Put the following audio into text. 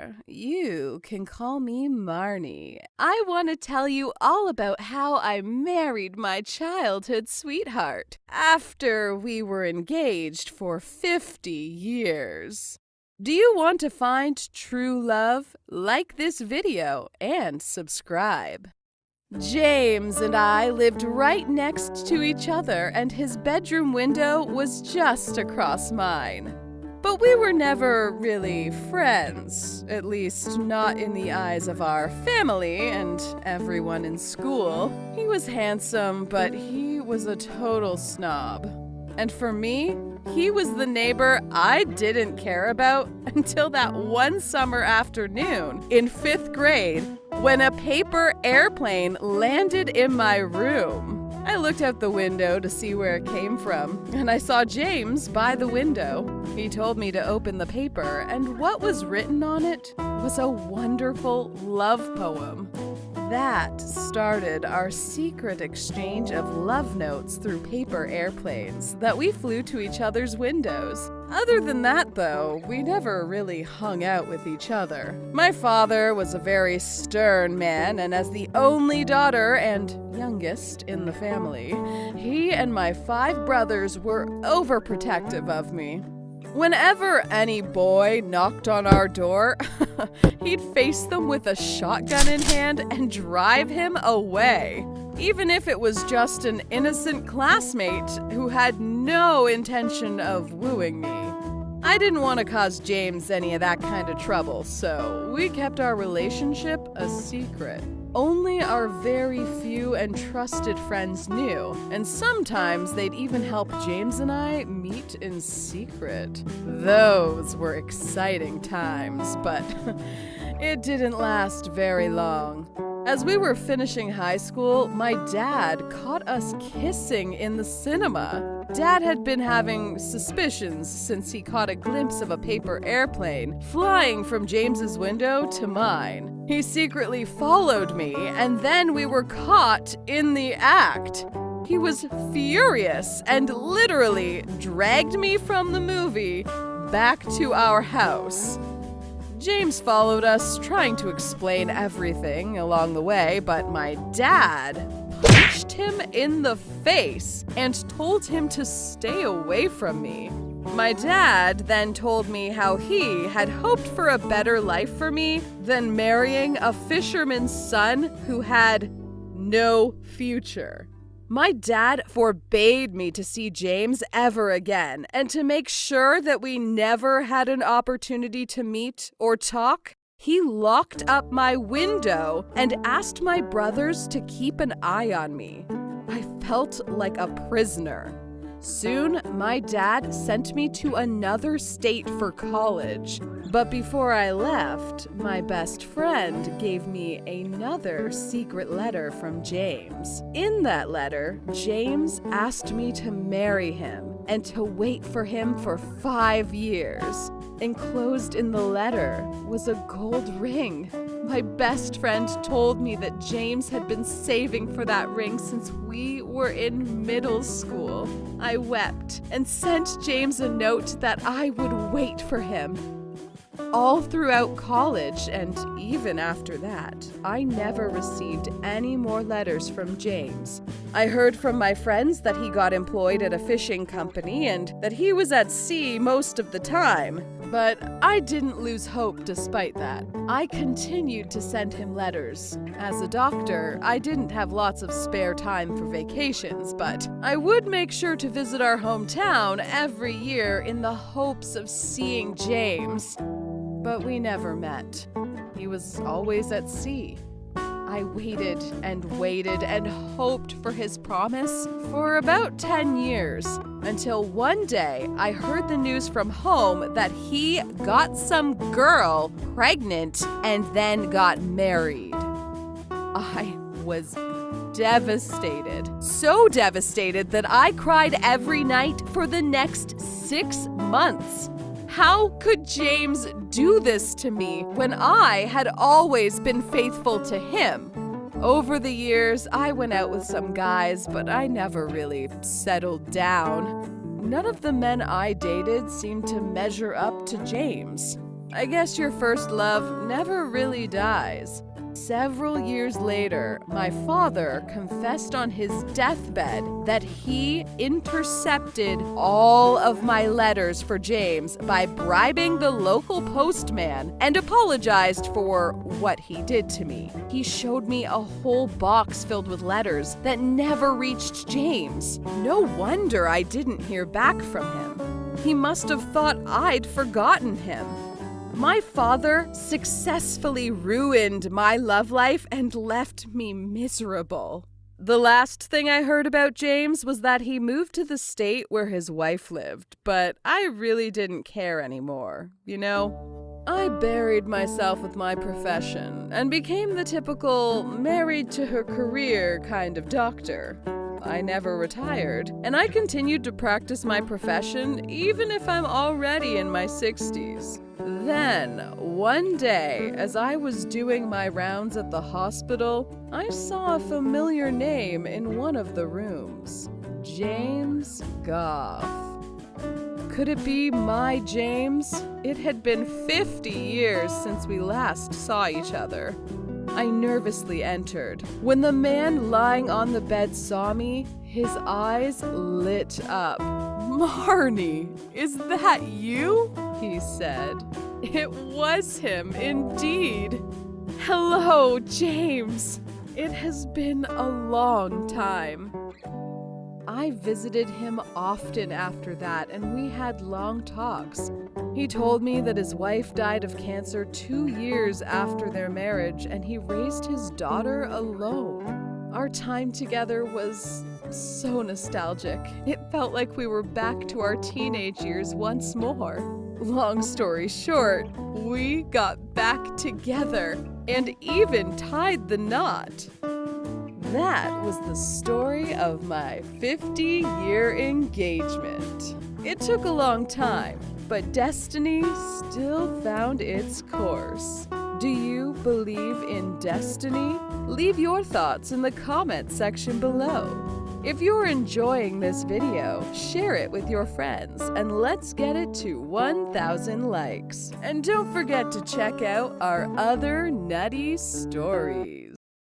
there. You can call me Marnie. I want to tell you all about how I married my childhood sweetheart after we were engaged for 50 years. Do you want to find true love? Like this video and subscribe. James and I lived right next to each other, and his bedroom window was just across mine. But we were never really friends, at least not in the eyes of our family and everyone in school. He was handsome, but he was a total snob. And for me, he was the neighbor I didn't care about until that one summer afternoon in 5th grade when a paper airplane landed in my room. I looked out the window to see where it came from, and I saw James by the window. He told me to open the paper, and what was written on it was a wonderful love poem. That started our secret exchange of love notes through paper airplanes that we flew to each other's windows. Other than that, though, we never really hung out with each other. My father was a very stern man, and as the only daughter and youngest in the family, he and my 5 brothers were overprotective of me. Whenever any boy knocked on our door, he'd face them with a shotgun in hand and drive him away, even if it was just an innocent classmate who had no intention of wooing me. I didn't want to cause James any of that kind of trouble, so we kept our relationship a secret. Only our very few and trusted friends knew, and sometimes they'd even help James and I meet in secret. Those were exciting times, but it didn't last very long. As we were finishing high school, my dad caught us kissing in the cinema. Dad had been having suspicions since he caught a glimpse of a paper airplane flying from James's window to mine. He secretly followed me, and then we were caught in the act. He was furious and literally dragged me from the movie back to our house. James followed us, trying to explain everything along the way, but my dad punched him in the face and told him to stay away from me. My dad then told me how he had hoped for a better life for me than marrying a fisherman's son who had no future. My dad forbade me to see James ever again, and to make sure that we never had an opportunity to meet or talk, he locked up my window and asked my brothers to keep an eye on me. I felt like a prisoner. Soon, my dad sent me to another state for college. But before I left, my best friend gave me another secret letter from James. In that letter, James asked me to marry him and to wait for him for 5 years. Enclosed in the letter was a gold ring. My best friend told me that James had been saving for that ring since we were in middle school. I wept and sent James a note that I would wait for him. All throughout college, and even after that, I never received any more letters from James. I heard from my friends that he got employed at a fishing company and that he was at sea most of the time. But I didn't lose hope despite that. I continued to send him letters. As a doctor, I didn't have lots of spare time for vacations, but I would make sure to visit our hometown every year in the hopes of seeing James. But we never met. He was always at sea. I waited and waited and hoped for his promise for about 10 years, until one day I heard the news from home that he got some girl pregnant and then got married. I was devastated. So devastated that I cried every night for the next 6 months. How could James do this to me when I had always been faithful to him? Over the years, I went out with some guys, but I never really settled down. None of the men I dated seemed to measure up to James. I guess your first love never really dies. Several years later, my father confessed on his deathbed that he intercepted all of my letters for James by bribing the local postman and apologized for what he did to me. He showed me a whole box filled with letters that never reached James. No wonder I didn't hear back from him. He must have thought I'd forgotten him. My father successfully ruined my love life and left me miserable. The last thing I heard about James was that he moved to the state where his wife lived, but I really didn't care anymore, you know? I buried myself with my profession and became the typical married to her career kind of doctor. I never retired, and I continued to practice my profession even if I'm already in my 60s. Then, one day, as I was doing my rounds at the hospital, I saw a familiar name in one of the rooms. James Goff. Could it be my James? It had been 50 years since we last saw each other. I nervously entered. When the man lying on the bed saw me, his eyes lit up. "Marnie, is that you?" he said. It was him, indeed. "Hello, James. It has been a long time." I visited him often after that, and we had long talks. He told me that his wife died of cancer 2 years after their marriage, and he raised his daughter alone. Our time together was so nostalgic. It felt like we were back to our teenage years once more. Long story short, we got back together and even tied the knot. That was the story of my 50-year engagement. It took a long time, but destiny still found its course. Do you believe in destiny? Leave your thoughts in the comment section below. If you're enjoying this video, share it with your friends and let's get it to 1,000 likes. And don't forget to check out our other Nutty stories.